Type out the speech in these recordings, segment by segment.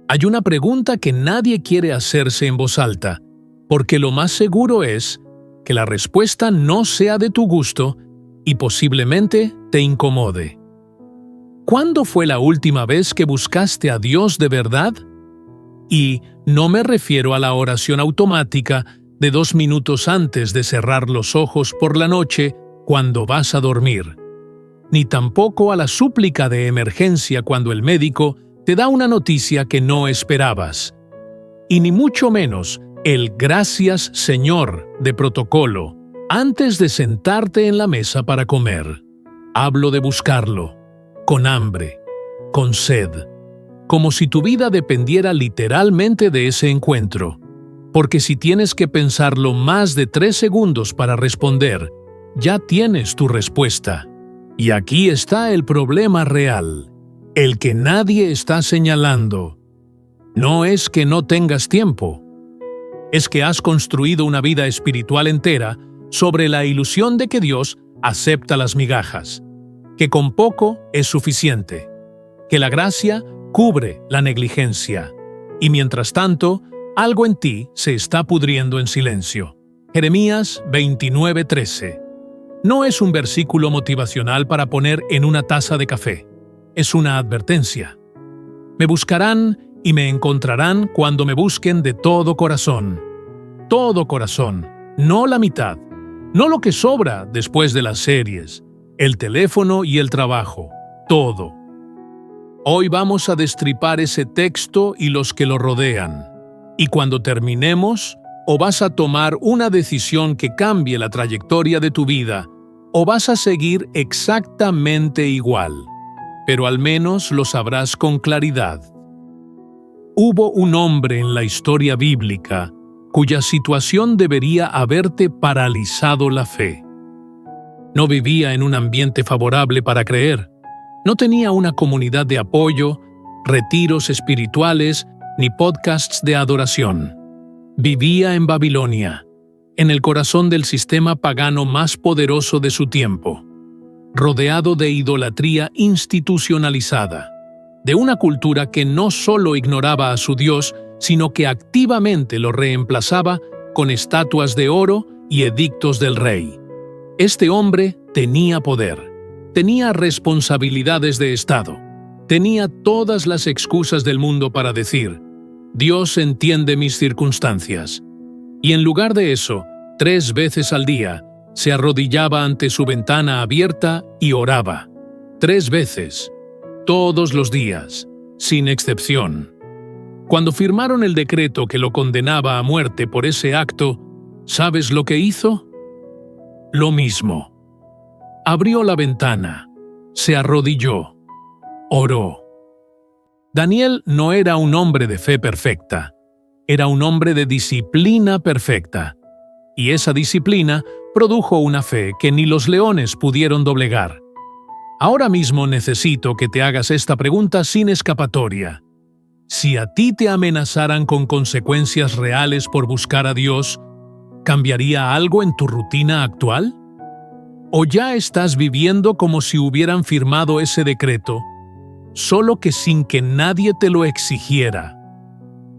Hay una pregunta que nadie quiere hacerse en voz alta, porque lo más seguro es que la respuesta no sea de tu gusto y posiblemente te incomode. ¿Cuándo fue la última vez que buscaste a Dios de verdad? Y no me refiero a la oración automática de 2 minutos antes de cerrar los ojos por la noche cuando vas a dormir, ni tampoco a la súplica de emergencia cuando el médico te da una noticia que no esperabas, y ni mucho menos el gracias Señor de protocolo antes de sentarte en la mesa para comer. Hablo de buscarlo, con hambre, con sed, como si tu vida dependiera literalmente de ese encuentro, porque si tienes que pensarlo más de 3 segundos para responder, ya tienes tu respuesta. Y aquí está el problema real, el que nadie está señalando. No es que no tengas tiempo, es que has construido una vida espiritual entera sobre la ilusión de que Dios acepta las migajas, que con poco es suficiente, que la gracia cubre la negligencia, y mientras tanto, algo en ti se está pudriendo en silencio. Jeremías 29:13. No es un versículo motivacional para poner en una taza de café, es una advertencia. Me buscarán y me encontrarán cuando me busquen de todo corazón, no la mitad, no lo que sobra después de las series, el teléfono y el trabajo, todo. Hoy vamos a destripar ese texto y los que lo rodean. Y cuando terminemos, o vas a tomar una decisión que cambie la trayectoria de tu vida, o vas a seguir exactamente igual. Pero al menos lo sabrás con claridad. Hubo un hombre en la historia bíblica cuya situación debería haberte paralizado la fe. No vivía en un ambiente favorable para creer. No tenía una comunidad de apoyo, retiros espirituales, ni podcasts de adoración. Vivía en Babilonia, en el corazón del sistema pagano más poderoso de su tiempo, rodeado de idolatría institucionalizada, de una cultura que no solo ignoraba a su Dios, sino que activamente lo reemplazaba con estatuas de oro y edictos del rey. Este hombre tenía poder, tenía responsabilidades de Estado, tenía todas las excusas del mundo para decir: Dios entiende mis circunstancias. Y en lugar de eso, 3 veces al día, se arrodillaba ante su ventana abierta y oraba. 3 veces, todos los días, sin excepción. Cuando firmaron el decreto que lo condenaba a muerte por ese acto, ¿sabes lo que hizo? Lo mismo. Abrió la ventana, se arrodilló, oró. Daniel no era un hombre de fe perfecta, era un hombre de disciplina perfecta, y esa disciplina produjo una fe que ni los leones pudieron doblegar. Ahora mismo necesito que te hagas esta pregunta sin escapatoria. Si a ti te amenazaran con consecuencias reales por buscar a Dios, ¿cambiaría algo en tu rutina actual? ¿O ya estás viviendo como si hubieran firmado ese decreto, solo que sin que nadie te lo exigiera?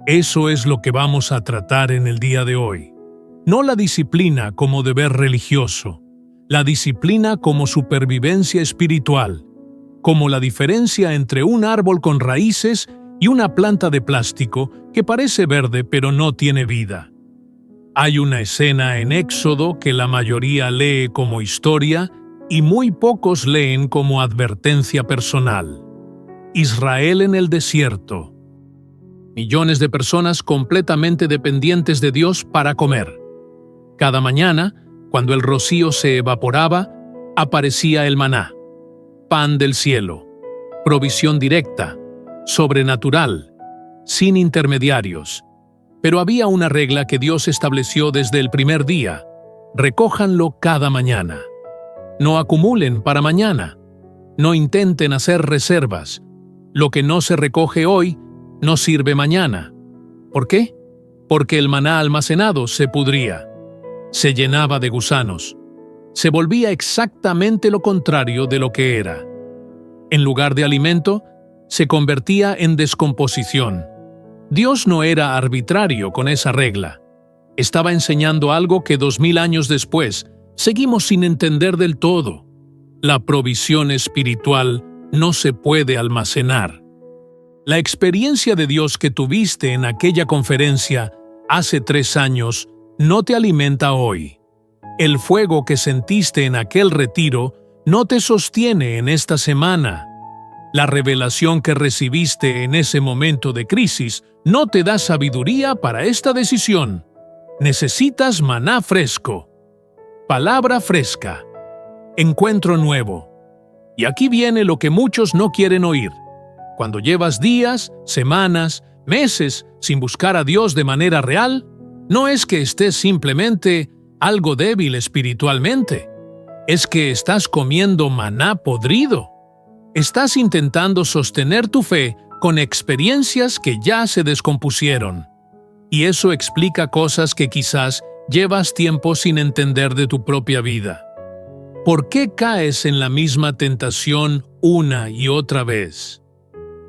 Eso es lo que vamos a tratar en el día de hoy. No la disciplina como deber religioso, la disciplina como supervivencia espiritual, como la diferencia entre un árbol con raíces y una planta de plástico que parece verde pero no tiene vida. Hay una escena en Éxodo que la mayoría lee como historia y muy pocos leen como advertencia personal. Israel en el desierto. Millones de personas completamente dependientes de Dios para comer. Cada mañana, cuando el rocío se evaporaba, aparecía el maná, pan del cielo, provisión directa, sobrenatural, sin intermediarios. Pero había una regla que Dios estableció desde el primer día: recójanlo cada mañana. No acumulen para mañana. No intenten hacer reservas. Lo que no se recoge hoy no sirve mañana. ¿Por qué? Porque el maná almacenado se pudría, se llenaba de gusanos, se volvía exactamente lo contrario de lo que era. En lugar de alimento, se convertía en descomposición, Dios no era arbitrario con esa regla. Estaba enseñando algo que 2000 años después seguimos sin entender del todo. La provisión espiritual no se puede almacenar. La experiencia de Dios que tuviste en aquella conferencia hace 3 años no te alimenta hoy. El fuego que sentiste en aquel retiro no te sostiene en esta semana. La revelación que recibiste en ese momento de crisis no te da sabiduría para esta decisión. Necesitas maná fresco. Palabra fresca. Encuentro nuevo. Y aquí viene lo que muchos no quieren oír. Cuando llevas días, semanas, meses sin buscar a Dios de manera real, no es que estés simplemente algo débil espiritualmente. Es que estás comiendo maná podrido. Estás intentando sostener tu fe con experiencias que ya se descompusieron. Y eso explica cosas que quizás llevas tiempo sin entender de tu propia vida. ¿Por qué caes en la misma tentación una y otra vez?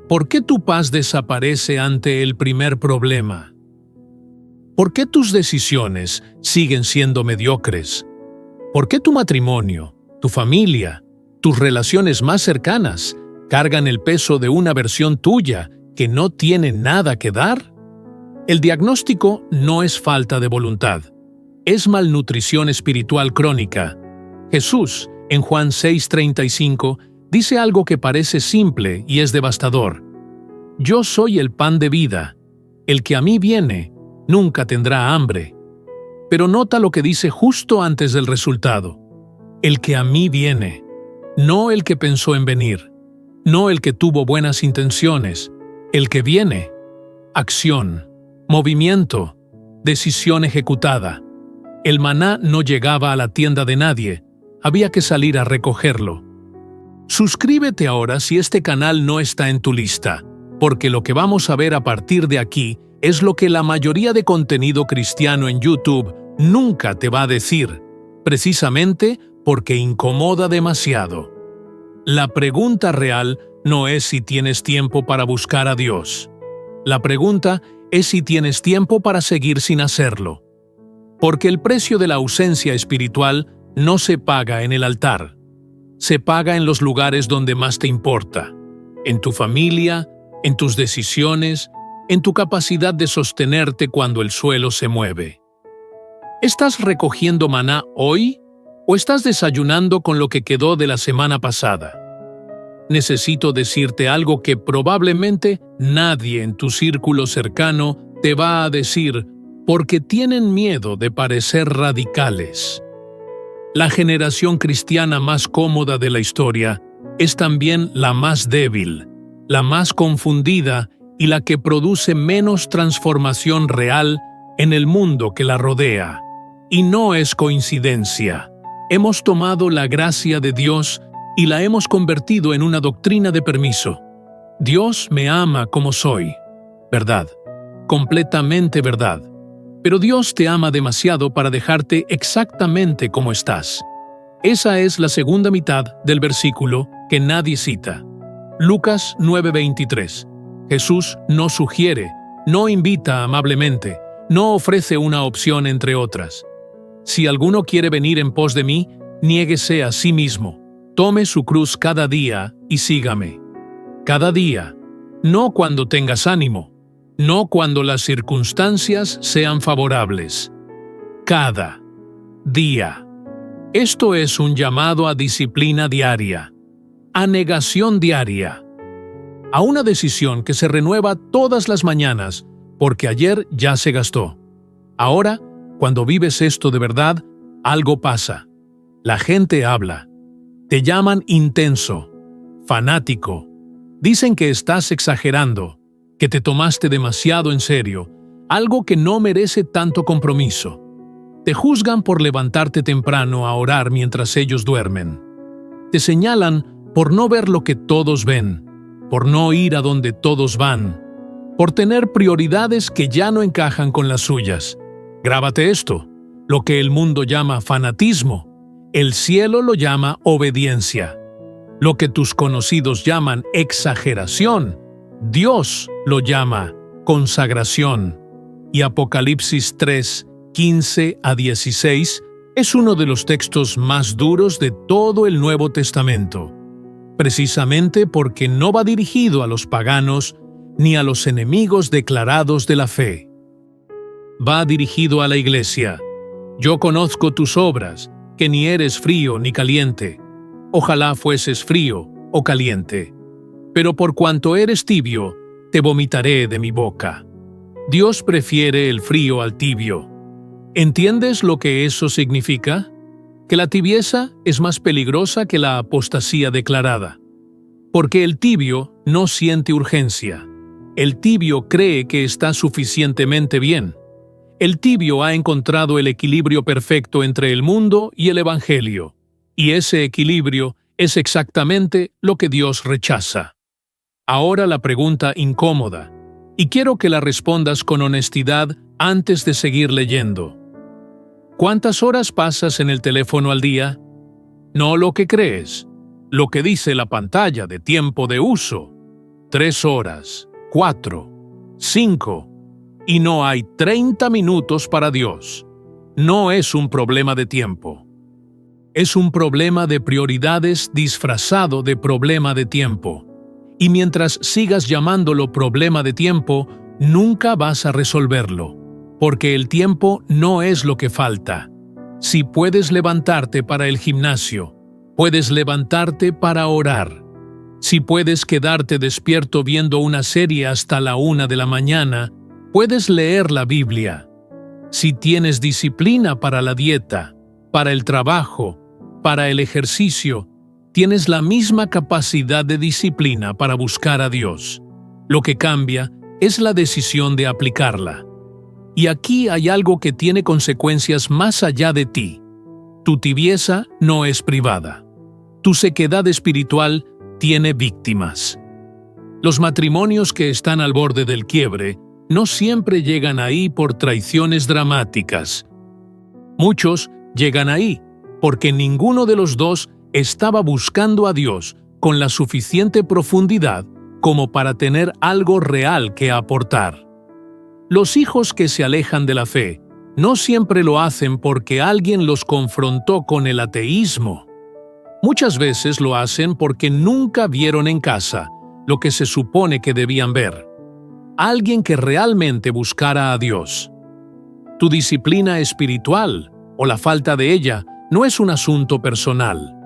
¿Por qué tu paz desaparece ante el primer problema? ¿Por qué tus decisiones siguen siendo mediocres? ¿Por qué tu matrimonio, tu familia, tus relaciones más cercanas cargan el peso de una versión tuya que no tiene nada que dar? El diagnóstico no es falta de voluntad, es malnutrición espiritual crónica. Jesús, en Juan 6:35, dice algo que parece simple y es devastador. Yo soy el pan de vida. El que a mí viene, nunca tendrá hambre. Pero nota lo que dice justo antes del resultado. El que a mí viene, no el que pensó en venir, no el que tuvo buenas intenciones, el que viene. Acción, movimiento, decisión ejecutada. El maná no llegaba a la tienda de nadie, había que salir a recogerlo. Suscríbete ahora si este canal no está en tu lista, porque lo que vamos a ver a partir de aquí es lo que la mayoría de contenido cristiano en YouTube nunca te va a decir, precisamente porque incomoda demasiado. La pregunta real no es si tienes tiempo para buscar a Dios. La pregunta es si tienes tiempo para seguir sin hacerlo. Porque el precio de la ausencia espiritual no se paga en el altar. Se paga en los lugares donde más te importa. En tu familia, en tus decisiones, en tu capacidad de sostenerte cuando el suelo se mueve. ¿Estás recogiendo maná hoy o estás desayunando con lo que quedó de la semana pasada? Necesito decirte algo que probablemente nadie en tu círculo cercano te va a decir porque tienen miedo de parecer radicales. La generación cristiana más cómoda de la historia es también la más débil, la más confundida y la que produce menos transformación real en el mundo que la rodea. Y no es coincidencia. Hemos tomado la gracia de Dios y la hemos convertido en una doctrina de permiso. Dios me ama como soy. Verdad. Completamente verdad. Pero Dios te ama demasiado para dejarte exactamente como estás. Esa es la segunda mitad del versículo que nadie cita. Lucas 9:23. Jesús no sugiere, no invita amablemente, no ofrece una opción entre otras. Si alguno quiere venir en pos de mí, niéguese a sí mismo, tome su cruz cada día y sígame. Cada día, no cuando tengas ánimo, no cuando las circunstancias sean favorables. Cada día. Esto es un llamado a disciplina diaria, a negación diaria, a una decisión que se renueva todas las mañanas, porque ayer ya se gastó. Ahora, cuando vives esto de verdad, algo pasa. La gente habla. Te llaman intenso, fanático. Dicen que estás exagerando, que te tomaste demasiado en serio, algo que no merece tanto compromiso. Te juzgan por levantarte temprano a orar mientras ellos duermen. Te señalan por no ver lo que todos ven, por no ir a donde todos van, por tener prioridades que ya no encajan con las suyas. Grábate esto, lo que el mundo llama fanatismo, el cielo lo llama obediencia. Lo que tus conocidos llaman exageración, Dios lo llama consagración, y Apocalipsis 3, 15 a 16 es uno de los textos más duros de todo el Nuevo Testamento, precisamente porque no va dirigido a los paganos ni a los enemigos declarados de la fe. Va dirigido a la iglesia. Yo conozco tus obras, que ni eres frío ni caliente. Ojalá fueses frío o caliente. Pero por cuanto eres tibio, te vomitaré de mi boca. Dios prefiere el frío al tibio. ¿Entiendes lo que eso significa? Que la tibieza es más peligrosa que la apostasía declarada. Porque el tibio no siente urgencia. El tibio cree que está suficientemente bien. El tibio ha encontrado el equilibrio perfecto entre el mundo y el Evangelio. Y ese equilibrio es exactamente lo que Dios rechaza. Ahora la pregunta incómoda, y quiero que la respondas con honestidad antes de seguir leyendo. ¿Cuántas horas pasas en el teléfono al día? No lo que crees, lo que dice la pantalla de tiempo de uso. 3 horas, 4, 5, y no hay 30 minutos para Dios. No es un problema de tiempo. Es un problema de prioridades disfrazado de problema de tiempo. Y mientras sigas llamándolo problema de tiempo, nunca vas a resolverlo, porque el tiempo no es lo que falta. Si puedes levantarte para el gimnasio, puedes levantarte para orar. Si puedes quedarte despierto viendo una serie hasta la 1 de la mañana, puedes leer la Biblia. Si tienes disciplina para la dieta, para el trabajo, para el ejercicio, tienes la misma capacidad de disciplina para buscar a Dios. Lo que cambia es la decisión de aplicarla. Y aquí hay algo que tiene consecuencias más allá de ti. Tu tibieza no es privada. Tu sequedad espiritual tiene víctimas. Los matrimonios que están al borde del quiebre no siempre llegan ahí por traiciones dramáticas. Muchos llegan ahí porque ninguno de los dos estaba buscando a Dios con la suficiente profundidad como para tener algo real que aportar. Los hijos que se alejan de la fe no siempre lo hacen porque alguien los confrontó con el ateísmo. Muchas veces lo hacen porque nunca vieron en casa lo que se supone que debían ver. Alguien que realmente buscara a Dios. Tu disciplina espiritual, o la falta de ella, no es un asunto personal.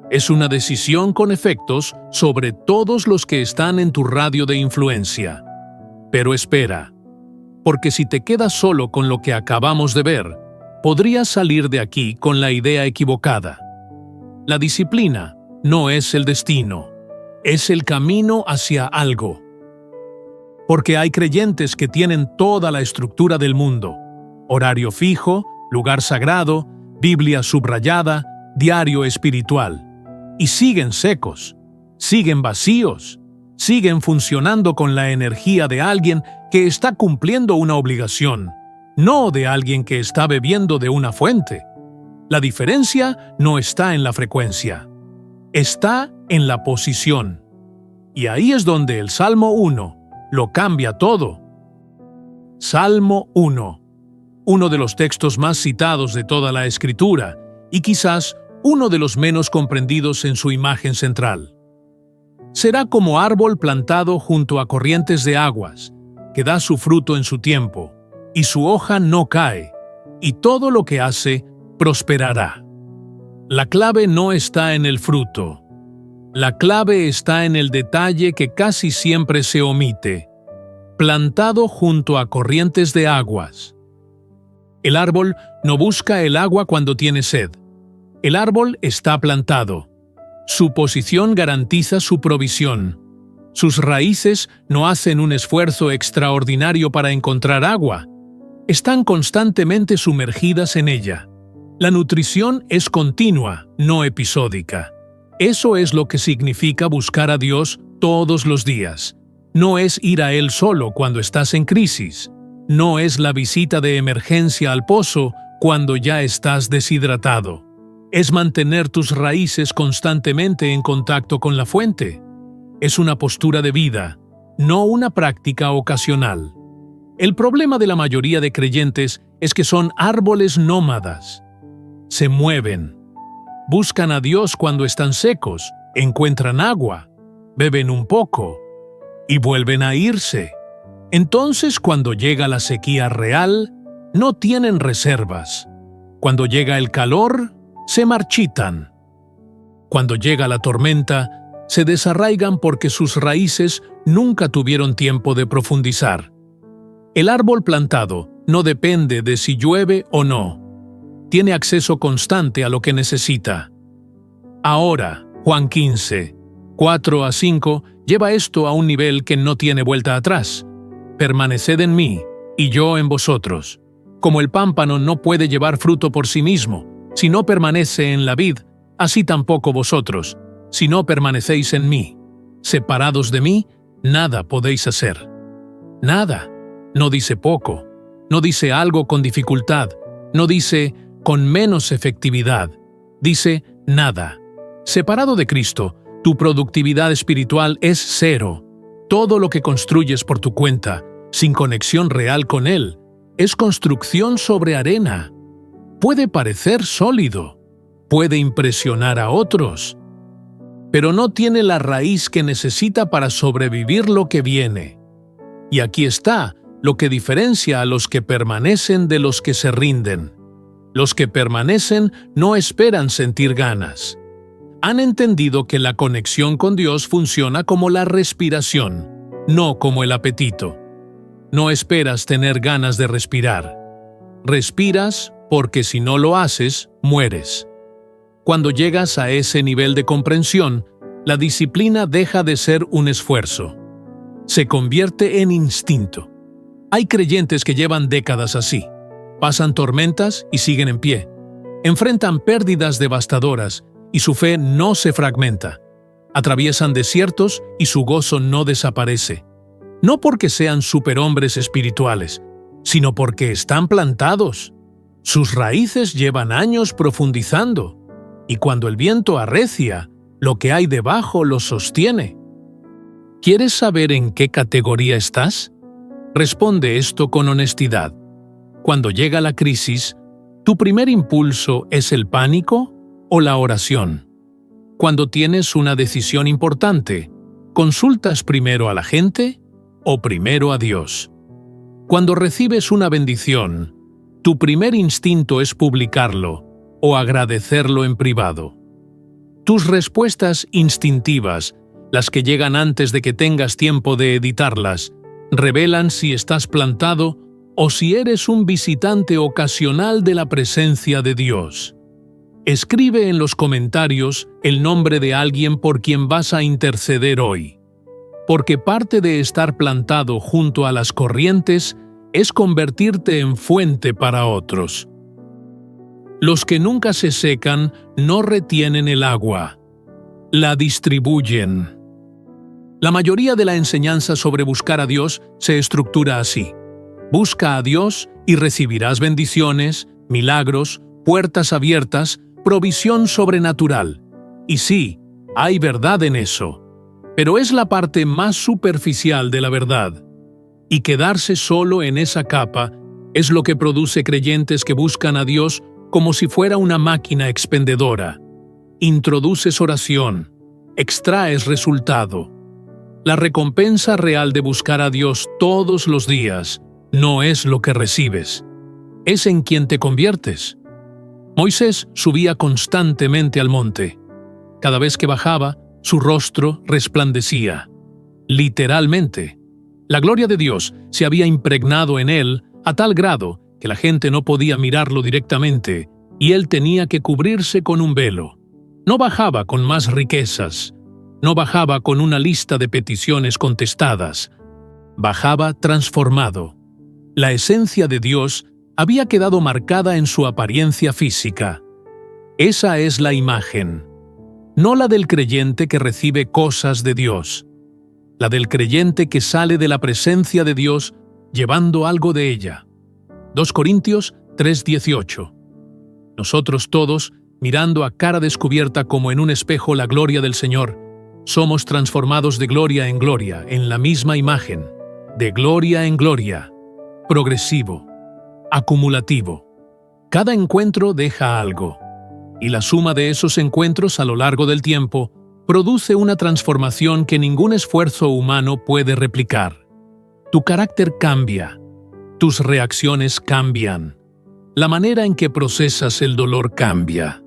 Es una decisión con efectos sobre todos los que están en tu radio de influencia. Pero espera, porque si te quedas solo con lo que acabamos de ver, podrías salir de aquí con la idea equivocada. La disciplina no es el destino, es el camino hacia algo. Porque hay creyentes que tienen toda la estructura del mundo: horario fijo, lugar sagrado, Biblia subrayada, diario espiritual. Y siguen secos, siguen vacíos, siguen funcionando con la energía de alguien que está cumpliendo una obligación, no de alguien que está bebiendo de una fuente. La diferencia no está en la frecuencia, está en la posición. Y ahí es donde el Salmo 1 lo cambia todo. Salmo 1, uno de los textos más citados de toda la Escritura, y quizás uno de los menos comprendidos en su imagen central. Será como árbol plantado junto a corrientes de aguas, que da su fruto en su tiempo, y su hoja no cae, y todo lo que hace prosperará. La clave no está en el fruto. La clave está en el detalle que casi siempre se omite: plantado junto a corrientes de aguas. El árbol no busca el agua cuando tiene sed. El árbol está plantado. Su posición garantiza su provisión. Sus raíces no hacen un esfuerzo extraordinario para encontrar agua. Están constantemente sumergidas en ella. La nutrición es continua, no episódica. Eso es lo que significa buscar a Dios todos los días. No es ir a Él solo cuando estás en crisis. No es la visita de emergencia al pozo cuando ya estás deshidratado. Es mantener tus raíces constantemente en contacto con la fuente. Es una postura de vida, no una práctica ocasional. El problema de la mayoría de creyentes es que son árboles nómadas. Se mueven. Buscan a Dios cuando están secos, encuentran agua, beben un poco y vuelven a irse. Entonces, cuando llega la sequía real, no tienen reservas. Cuando llega el calor, se marchitan. Cuando llega la tormenta, se desarraigan porque sus raíces nunca tuvieron tiempo de profundizar. El árbol plantado no depende de si llueve o no. Tiene acceso constante a lo que necesita. Ahora, Juan 15, 4-5, lleva esto a un nivel que no tiene vuelta atrás. Permaneced en mí, y yo en vosotros. Como el pámpano no puede llevar fruto por sí mismo, si no permanece en la vid, así tampoco vosotros, si no permanecéis en mí. Separados de mí, nada podéis hacer. Nada. No dice poco, no dice algo con dificultad, no dice con menos efectividad, dice nada. Separado de Cristo, tu productividad espiritual es cero. Todo lo que construyes por tu cuenta, sin conexión real con Él, es construcción sobre arena. Puede parecer sólido, puede impresionar a otros, pero no tiene la raíz que necesita para sobrevivir lo que viene. Y aquí está lo que diferencia a los que permanecen de los que se rinden. Los que permanecen no esperan sentir ganas. Han entendido que la conexión con Dios funciona como la respiración, no como el apetito. No esperas tener ganas de respirar. Respiras porque si no lo haces, mueres. Cuando llegas a ese nivel de comprensión, la disciplina deja de ser un esfuerzo. Se convierte en instinto. Hay creyentes que llevan décadas así. Pasan tormentas y siguen en pie. Enfrentan pérdidas devastadoras y su fe no se fragmenta. Atraviesan desiertos y su gozo no desaparece. No porque sean superhombres espirituales, sino porque están plantados. Sus raíces llevan años profundizando, y cuando el viento arrecia, lo que hay debajo los sostiene. ¿Quieres saber en qué categoría estás? Responde esto con honestidad. Cuando llega la crisis, ¿tu primer impulso es el pánico o la oración? Cuando tienes una decisión importante, ¿consultas primero a la gente o primero a Dios? Cuando recibes una bendición, ¿tu primer instinto es publicarlo o agradecerlo en privado? Tus respuestas instintivas, las que llegan antes de que tengas tiempo de editarlas, revelan si estás plantado o si eres un visitante ocasional de la presencia de Dios. Escribe en los comentarios el nombre de alguien por quien vas a interceder hoy, porque parte de estar plantado junto a las corrientes es convertirte en fuente para otros. Los que nunca se secan no retienen el agua, la distribuyen. La mayoría de la enseñanza sobre buscar a Dios se estructura así. Busca a Dios y recibirás bendiciones, milagros, puertas abiertas, provisión sobrenatural. Y sí, hay verdad en eso, pero es la parte más superficial de la verdad. Y quedarse solo en esa capa es lo que produce creyentes que buscan a Dios como si fuera una máquina expendedora. Introduces oración, extraes resultado. La recompensa real de buscar a Dios todos los días no es lo que recibes, es en quien te conviertes. Moisés subía constantemente al monte. Cada vez que bajaba, su rostro resplandecía. Literalmente. La gloria de Dios se había impregnado en él a tal grado que la gente no podía mirarlo directamente y él tenía que cubrirse con un velo. No bajaba con más riquezas. No bajaba con una lista de peticiones contestadas. Bajaba transformado. La esencia de Dios había quedado marcada en su apariencia física. Esa es la imagen, no la del creyente que recibe cosas de Dios, la del creyente que sale de la presencia de Dios llevando algo de ella. 2 Corintios 3:18. Nosotros todos, mirando a cara descubierta como en un espejo la gloria del Señor, somos transformados de gloria en gloria, en la misma imagen, de gloria en gloria, progresivo, acumulativo. Cada encuentro deja algo, y la suma de esos encuentros a lo largo del tiempo produce una transformación que ningún esfuerzo humano puede replicar. Tu carácter cambia, tus reacciones cambian, la manera en que procesas el dolor cambia,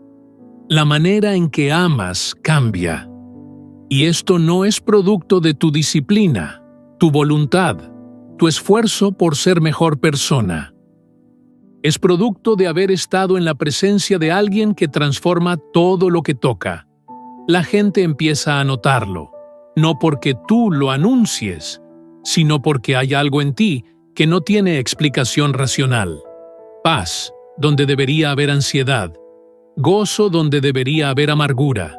la manera en que amas cambia. Y esto no es producto de tu disciplina, tu voluntad, tu esfuerzo por ser mejor persona. Es producto de haber estado en la presencia de alguien que transforma todo lo que toca. La gente empieza a notarlo, no porque tú lo anuncies, sino porque hay algo en ti que no tiene explicación racional. Paz, donde debería haber ansiedad. Gozo, donde debería haber amargura.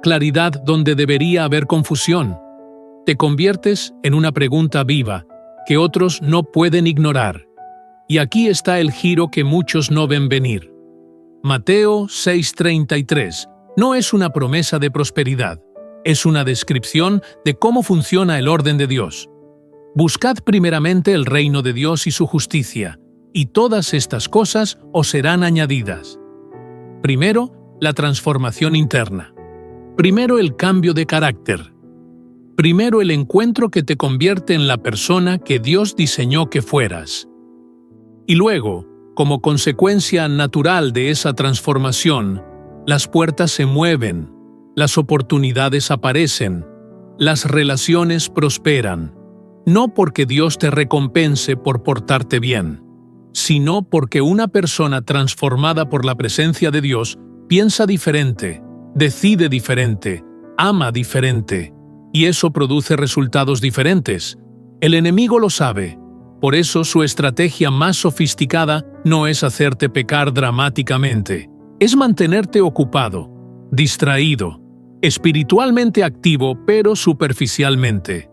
Claridad, donde debería haber confusión. Te conviertes en una pregunta viva que otros no pueden ignorar. Y aquí está el giro que muchos no ven venir. Mateo 6:33 no es una promesa de prosperidad, es una descripción de cómo funciona el orden de Dios. Buscad primeramente el reino de Dios y su justicia, y todas estas cosas os serán añadidas. Primero, la transformación interna. Primero, el cambio de carácter. Primero, el encuentro que te convierte en la persona que Dios diseñó que fueras. Y luego, como consecuencia natural de esa transformación, las puertas se mueven, las oportunidades aparecen, las relaciones prosperan, no porque Dios te recompense por portarte bien, sino porque una persona transformada por la presencia de Dios piensa diferente, decide diferente, ama diferente, y eso produce resultados diferentes. El enemigo lo sabe. Por eso su estrategia más sofisticada no es hacerte pecar dramáticamente, es mantenerte ocupado, distraído, espiritualmente activo pero superficialmente.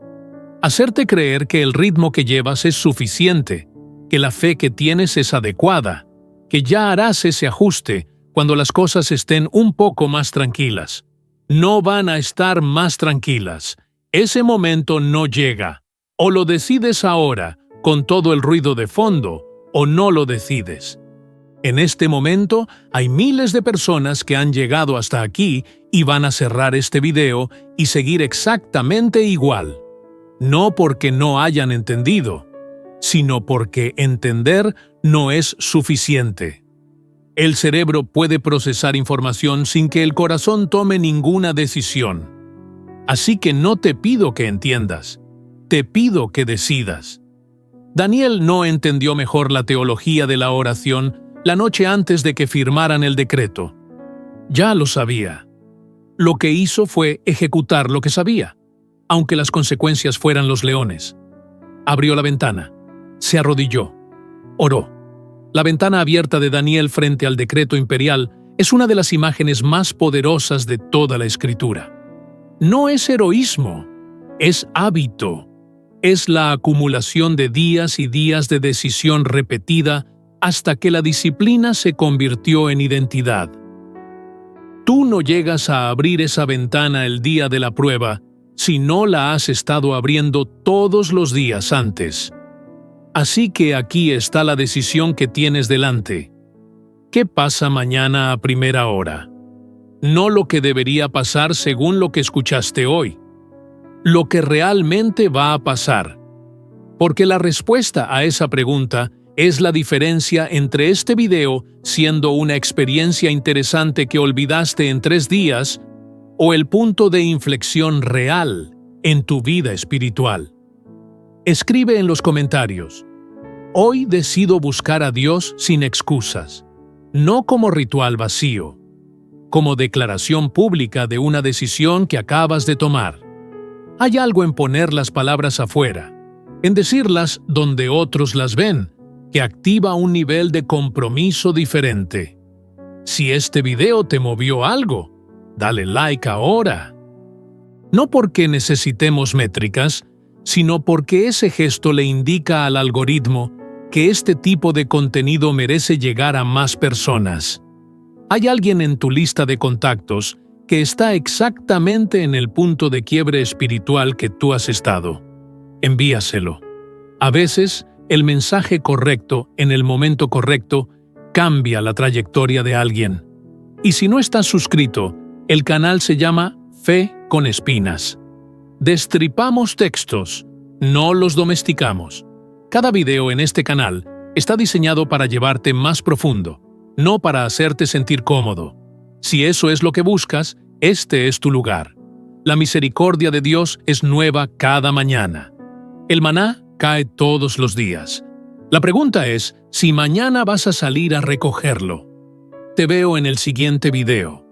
Hacerte creer que el ritmo que llevas es suficiente, que la fe que tienes es adecuada, que ya harás ese ajuste cuando las cosas estén un poco más tranquilas. No van a estar más tranquilas. Ese momento no llega. O lo decides ahora, con todo el ruido de fondo, o no lo decides. En este momento hay miles de personas que han llegado hasta aquí y van a cerrar este video y seguir exactamente igual. No porque no hayan entendido, sino porque entender no es suficiente. El cerebro puede procesar información sin que el corazón tome ninguna decisión. Así que no te pido que entiendas, te pido que decidas. Daniel no entendió mejor la teología de la oración la noche antes de que firmaran el decreto. Ya lo sabía. Lo que hizo fue ejecutar lo que sabía, aunque las consecuencias fueran los leones. Abrió la ventana, se arrodilló, oró. La ventana abierta de Daniel frente al decreto imperial es una de las imágenes más poderosas de toda la Escritura. No es heroísmo, es hábito. Es la acumulación de días y días de decisión repetida hasta que la disciplina se convirtió en identidad. Tú no llegas a abrir esa ventana el día de la prueba si no la has estado abriendo todos los días antes. Así que aquí está la decisión que tienes delante. ¿Qué pasa mañana a primera hora? No lo que debería pasar según lo que escuchaste hoy. Lo que realmente va a pasar. Porque la respuesta a esa pregunta es la diferencia entre este video siendo una experiencia interesante que olvidaste en 3 días o el punto de inflexión real en tu vida espiritual. Escribe en los comentarios: hoy decido buscar a Dios sin excusas, no como ritual vacío, como declaración pública de una decisión que acabas de tomar. Hay algo en poner las palabras afuera, en decirlas donde otros las ven, que activa un nivel de compromiso diferente. Si este video te movió algo, dale like ahora. No porque necesitemos métricas, sino porque ese gesto le indica al algoritmo que este tipo de contenido merece llegar a más personas. Hay alguien en tu lista de contactos que está exactamente en el punto de quiebre espiritual que tú has estado. Envíaselo. A veces, el mensaje correcto, en el momento correcto, cambia la trayectoria de alguien. Y si no estás suscrito, el canal se llama Fe con Espinas. Destripamos textos, no los domesticamos. Cada video en este canal está diseñado para llevarte más profundo, no para hacerte sentir cómodo. Si eso es lo que buscas, este es tu lugar. La misericordia de Dios es nueva cada mañana. El maná cae todos los días. La pregunta es si mañana vas a salir a recogerlo. Te veo en el siguiente video.